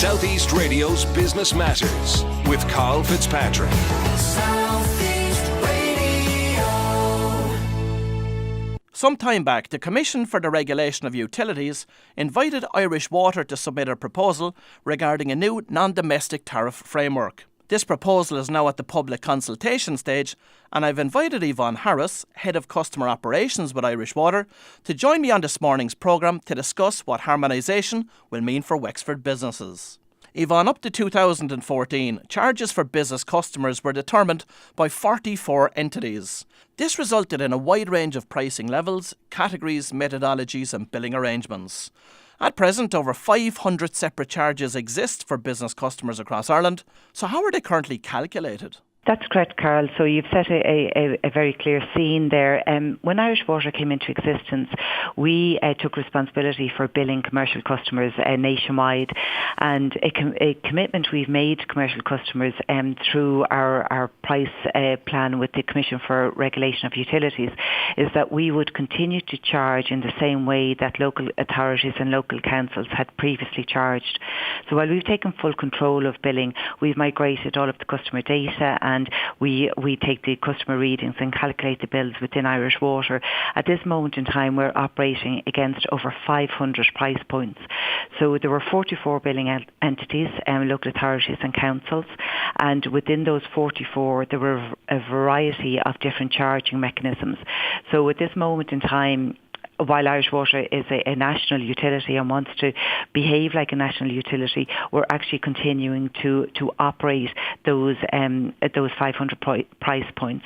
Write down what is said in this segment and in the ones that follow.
South East Radio's Business Matters with Karl Fitzpatrick. South East Radio. Some time back, the Commission for the Regulation of Utilities invited Irish Water to submit a proposal regarding a new non-domestic tariff framework. This proposal is now at the public consultation stage, and I've invited Yvonne Harris, Head of Customer Operations with Irish Water, to join me on this morning's programme to discuss what harmonisation will mean for Wexford businesses. Yvonne, up to 2014, charges for business customers were determined by 44 entities. This resulted in a wide range of pricing levels, categories, methodologies and billing arrangements. At present, over 500 separate charges exist for business customers across Ireland. So how are they currently calculated? That's correct, Karl. So you've set a very clear scene there. When Irish Water came into existence, we took responsibility for billing commercial customers nationwide, and a commitment we've made to commercial customers through our price plan with the Commission for Regulation of Utilities is that we would continue to charge in the same way that local authorities and local councils had previously charged. So while we've taken full control of billing, we've migrated all of the customer data, and we take the customer readings and calculate the bills within Irish Water. At this moment in time, we're operating against over 500 price points. So there were 44 billing entities, local authorities and councils, and within those 44, there were a variety of different charging mechanisms. So at this moment in time, while Irish Water is a national utility and wants to behave like a national utility, we're actually continuing to operate those 500 price points.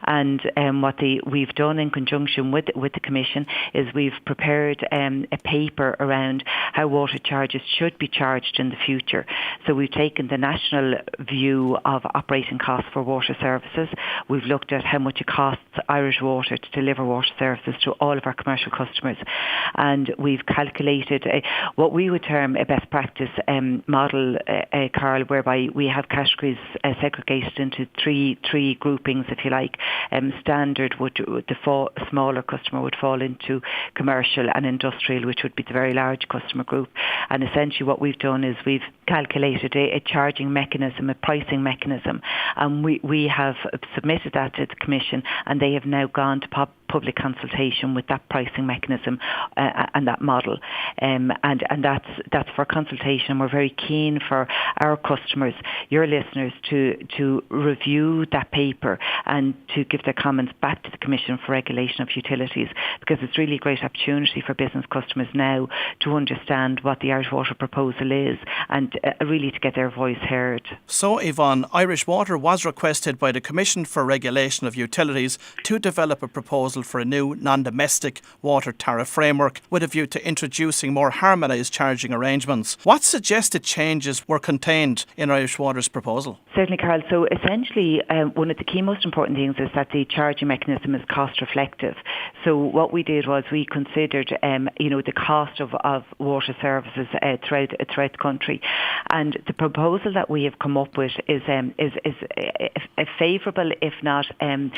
And what we've done in conjunction with the Commission is we've prepared a paper around how water charges should be charged in the future. So we've taken the national view of operating costs for water services. We've looked at how much it costs Irish Water to deliver water services to all of our commercial customers, and we've calculated what we would term a best practice model, Karl, whereby we have categories segregated into three groupings, if you like. Standard smaller customer would fall into commercial, and industrial, which would be the very large customer group. And essentially what we've done is we've calculated a charging mechanism, a pricing mechanism, and we have submitted that to the Commission, and they have now gone to public consultation with that pricing mechanism and that model, and that's for consultation. We're very keen for our customers, your listeners, to review that paper and to give their comments back to the Commission for Regulation of Utilities, because it's really a great opportunity for business customers now to understand what the Irish Water proposal is and really to get their voice heard. So, Yvonne, Irish Water was requested by the Commission for Regulation of Utilities to develop a proposal for a new non-domestic water tariff framework with a view to introducing more harmonised charging arrangements. What suggested changes were contained in Irish Water's proposal? Certainly, Karl. So essentially, one of the key most important things is that the charging mechanism is cost reflective. So what we did was we considered, the cost of water services throughout the country, and the proposal that we have come up with is a favourable, if not the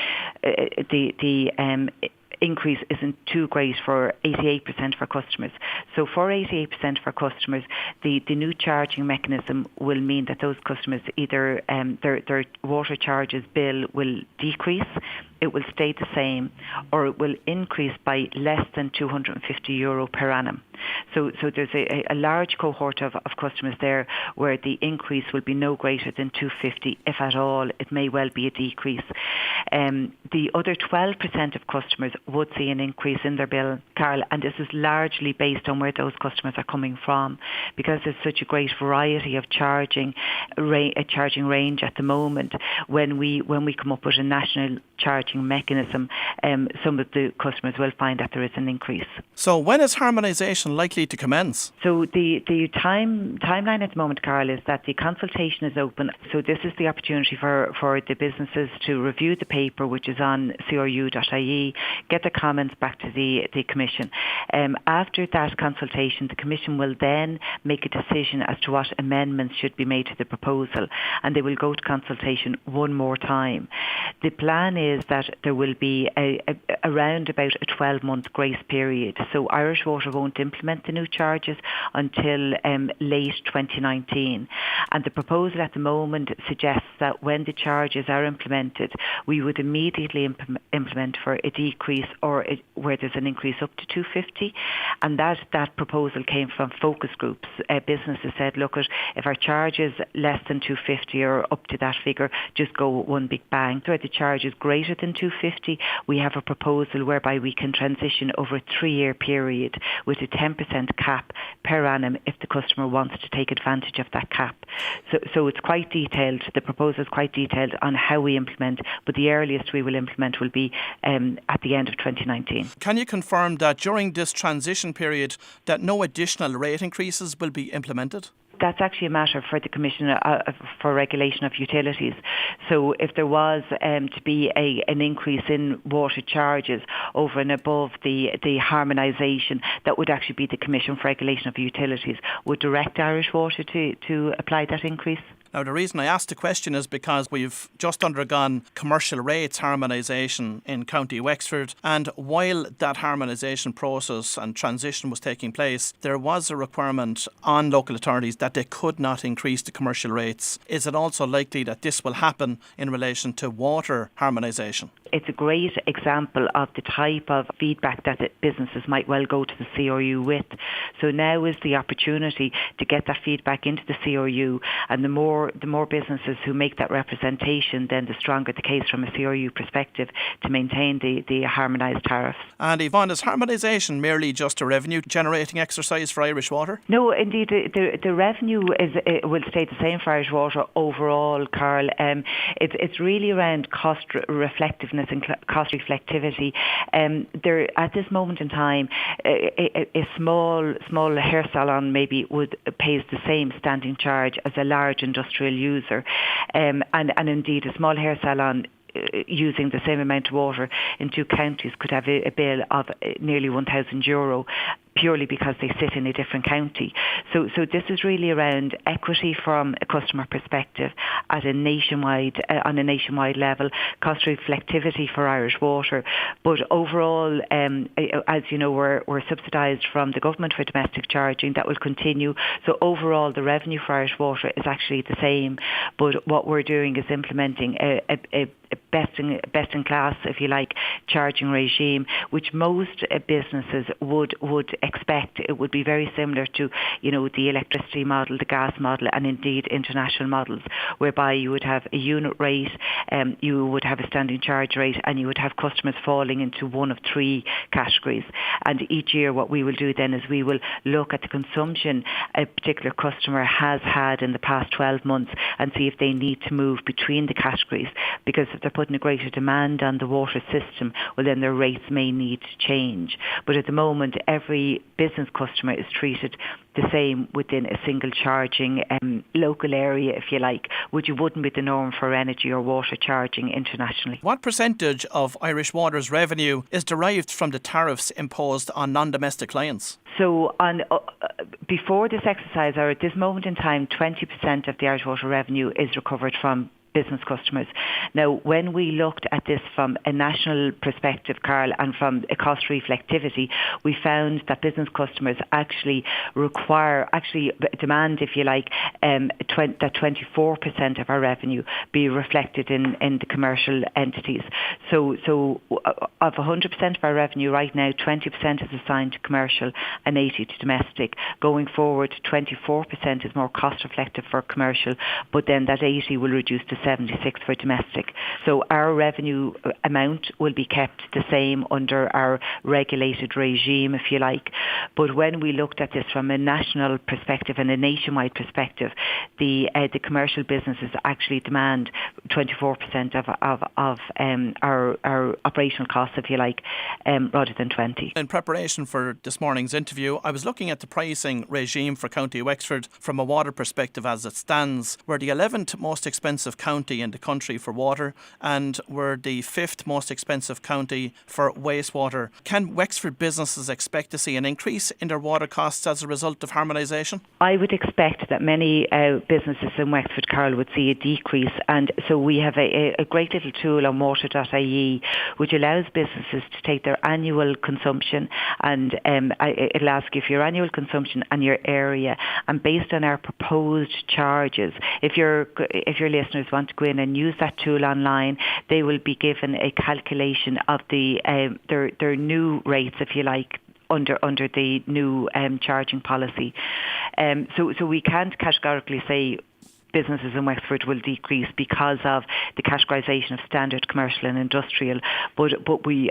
increase isn't too great for 88% of our customers. So for 88% of our customers, the new charging mechanism will mean that those customers either their water charges bill will decrease, it will stay the same, or it will increase by less than €250 per annum. So there's a large cohort of customers there where the increase will be no greater than €250, if at all. It may well be a decrease. The other 12% of customers would see an increase in their bill, Karl, and this is largely based on where those customers are coming from, because there's such a great variety of charging range at the moment. When we come up with a national charging mechanism, some of the customers will find that there is an increase. So when is harmonisation likely to commence? So the timeline at the moment, Karl, is that the consultation is open. So this is the opportunity for the businesses to review the paper, which is on cru.ie, get the comments back to the Commission. After that consultation, the Commission will then make a decision as to what amendments should be made to the proposal, and they will go to consultation one more time. The plan is that that there will be around about a 12-month grace period. So Irish Water won't implement the new charges until late 2019. And the proposal at the moment suggests that when the charges are implemented, we would immediately implement for a decrease or where there's an increase up to 250. And that proposal came from focus groups. Businesses said, look, if our charge is less than 250 or up to that figure, just go with one big bang. So if the charge is greater than 250, we have a proposal whereby we can transition over a 3-year period with a 10% cap per annum if the customer wants to take advantage of that cap. So it's quite detailed. The proposal is quite detailed on how we implement, but the earliest we will implement will be at the end of 2019. Can you confirm that during this transition period that no additional rate increases will be implemented? That's actually a matter for the Commission for Regulation of Utilities. So if there was to be an increase in water charges over and above the harmonisation, that would actually be the Commission for Regulation of Utilities would direct Irish Water to apply that increase. Now, the reason I asked the question is because we've just undergone commercial rates harmonisation in County Wexford, and while that harmonisation process and transition was taking place, there was a requirement on local authorities that they could not increase the commercial rates. Is it also likely that this will happen in relation to water harmonisation? It's a great example of the type of feedback that businesses might well go to the CRU with. So now is the opportunity to get that feedback into the CRU, and the more businesses who make that representation, then the stronger the case from a CRU perspective to maintain the harmonised tariffs. And Yvonne, is harmonisation merely just a revenue generating exercise for Irish Water? No, indeed, the revenue will stay the same for Irish Water overall, Karl. It's really around cost reflectiveness and cost reflectivity. There, at this moment in time, a small hair salon maybe pays the same standing charge as a large industrial user, and indeed a small hair salon using the same amount of water in 2 counties could have a bill of nearly €1,000 purely because they sit in a different county. So this is really around equity from a customer perspective at on a nationwide level, cost reflectivity for Irish Water. But overall, as you know, we're subsidised from the government for domestic charging. That will continue. So overall, the revenue for Irish Water is actually the same. But what we're doing is implementing a best in class, if you like, charging regime, which most businesses would expect. It would be very similar to, the electricity model, the gas model, and indeed international models, whereby you would have a unit rate, you would have a standing charge rate, and you would have customers falling into one of 3 categories. And each year what we will do then is we will look at the consumption a particular customer has had in the past 12 months and see if they need to move between the categories, because if they're putting a greater demand on the water system, well then their rates may need to change. But at the moment, every business customer is treated the same within a single charging local area, if you like, which wouldn't be the norm for energy or water charging internationally. What percentage of Irish Water's revenue is derived from the tariffs imposed on non-domestic clients? So before this exercise, or at this moment in time, 20% of the Irish Water revenue is recovered from business customers. Now, when we looked at this from a national perspective, Karl, and from a cost reflectivity, we found that business customers actually demand, if you like, that 24% of our revenue be reflected in the commercial entities. So of 100% of our revenue right now, 20% is assigned to commercial and 80% to domestic. Going forward, 24% is more cost reflective for commercial, but then that 80% will reduce to 76 for domestic. So our revenue amount will be kept the same under our regulated regime, if you like. But when we looked at this from a national perspective and a nationwide perspective, the commercial businesses actually demand 24% of our operational costs, if you like, rather than 20%. In preparation for this morning's interview, I was looking at the pricing regime for County Wexford from a water perspective as it stands, where the 11th most expensive county county in the country for water, and we're the 5th most expensive county for wastewater. Can Wexford businesses expect to see an increase in their water costs as a result of harmonisation? I would expect that many businesses in Wexford, Karl, would see a decrease, and so we have a great little tool on water.ie which allows businesses to take their annual consumption, and it'll ask you for your annual consumption and your area, and based on our proposed charges, if your listeners want to go in and use that tool online, they will be given a calculation of their new rates, if you like, under the new charging policy. So we can't categorically say businesses in Wexford will decrease because of the categorisation of standard, commercial and industrial, but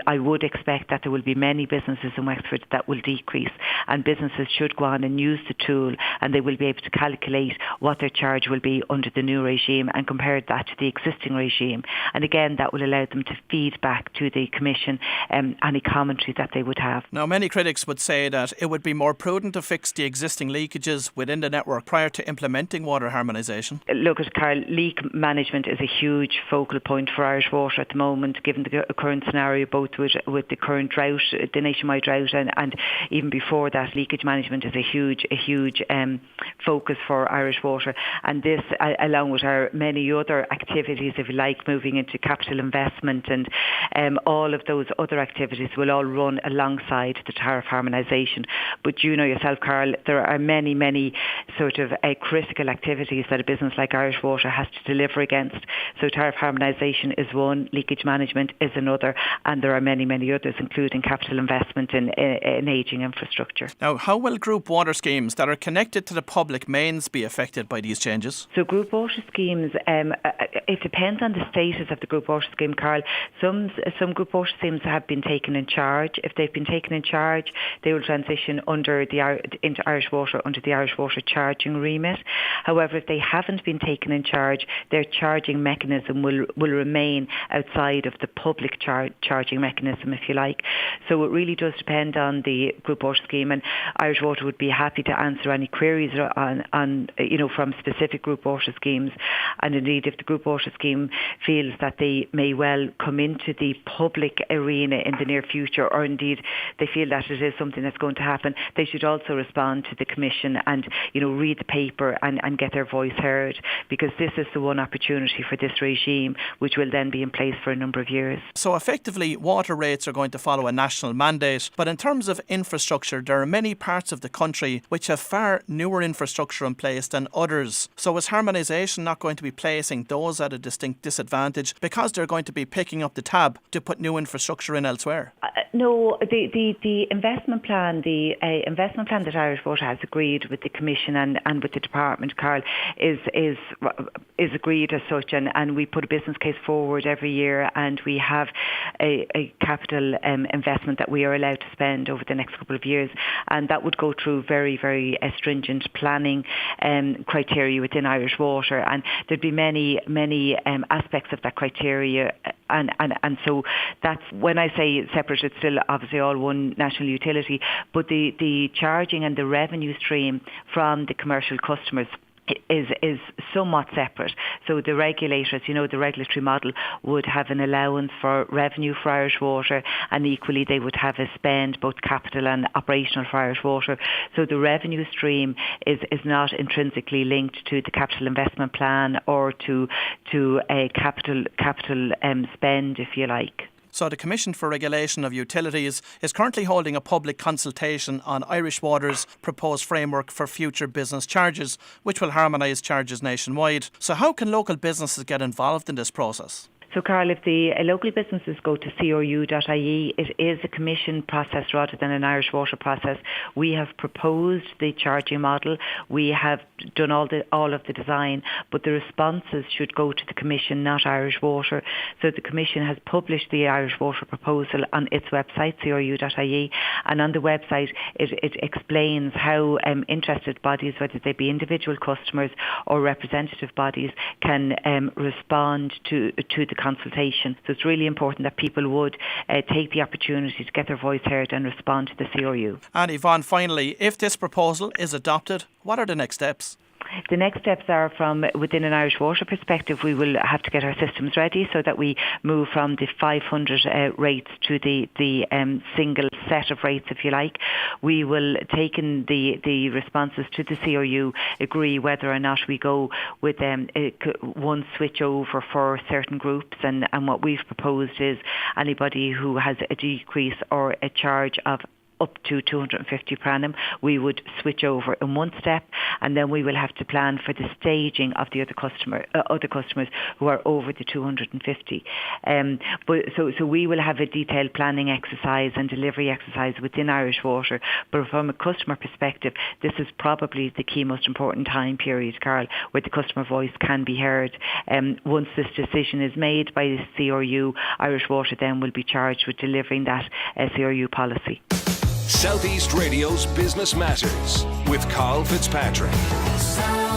I would expect that there will be many businesses in Wexford that will decrease, and businesses should go on and use the tool, and they will be able to calculate what their charge will be under the new regime and compare that to the existing regime, and again that will allow them to feed back to the Commission any commentary that they would have. Now, many critics would say that it would be more prudent to fix the existing leakages within the network prior to implementing water harmonisation. Look, Karl, leak management is a huge focal point for Irish Water at the moment, given the current scenario, both with the current drought, the nationwide drought, and even before that, leakage management is a huge focus for Irish Water. And this, along with our many other activities, if you like, moving into capital investment and all of those other activities will all run alongside the tariff harmonisation. But you know yourself, Karl, there are many sort of critical activities that a business like Irish Water has to deliver against. So tariff harmonisation is one, leakage management is another, and there are many others, including capital investment in ageing infrastructure. Now, how will group water schemes that are connected to the public mains be affected by these changes? So group water schemes, it depends on the status of the group water scheme, Karl. Some group water schemes have been taken in charge. If they've been taken in charge, they will transition into Irish Water under the Irish Water charging remit. However, if they haven't been taken in charge, their charging mechanism will remain outside of the public charging mechanism, if you like. So it really does depend on the group water scheme, and Irish Water would be happy to answer any queries on from specific group water schemes. And indeed, if the group water scheme feels that they may well come into the public arena in the near future, or indeed they feel that it is something that's going to happen, they should also respond to the Commission and read the paper and get their voice heard, because this is the one opportunity for this regime, which will then be in place for a number of years. So effectively, water rates are going to follow a national mandate, but in terms of infrastructure, there are many parts of the country which have far newer infrastructure in place than others. So is harmonisation not going to be placing those at a distinct disadvantage because they're going to be picking up the tab to put new infrastructure in elsewhere? No, the investment plan, that Irish Water has agreed with the Commission and with the Department, Karl, is agreed as such, and we put a business case forward every year, and we have a capital investment that we are allowed to spend over the next couple of years, and that would go through very stringent planning criteria within Irish Water, and there'd be many aspects of that criteria, and so that's, when I say separate, it's still obviously all one national utility, but the charging and the revenue stream from the commercial customers is somewhat separate. So the regulators, the regulatory model would have an allowance for revenue for Irish Water, and equally they would have a spend, both capital and operational, for Irish Water. So the revenue stream is not intrinsically linked to the capital investment plan or to a capital spend, if you like. So the Commission for Regulation of Utilities is currently holding a public consultation on Irish Water's proposed framework for future business charges, which will harmonise charges nationwide. So how can local businesses get involved in this process? So, Karl, if the local businesses go to coru.ie, it is a Commission process rather than an Irish Water process. We have proposed the charging model. We have done all of the design, but the responses should go to the Commission, not Irish Water. So the Commission has published the Irish Water proposal on its website, coru.ie, and on the website it explains how interested bodies, whether they be individual customers or representative bodies, can respond to the consultation. So it's really important that people would take the opportunity to get their voice heard and respond to the CRU. And Yvonne, finally, if this proposal is adopted, what are the next steps? The next steps are from within an Irish Water perspective, we will have to get our systems ready so that we move from the 500 rates to the single set of rates, if you like. We will take in the responses to the CRU, agree whether or not we go with one switch over for certain groups, and what we've proposed is anybody who has a decrease or a charge of up to 250 per annum, we would switch over in one step, and then we will have to plan for the staging of the other customers who are over the 250. So we will have a detailed planning exercise and delivery exercise within Irish Water. But from a customer perspective, this is probably the key, most important time period, Karl, where the customer voice can be heard. Once this decision is made by the CRU, Irish Water then will be charged with delivering that CRU policy. Southeast Radio's Business Matters with Karl Fitzpatrick. South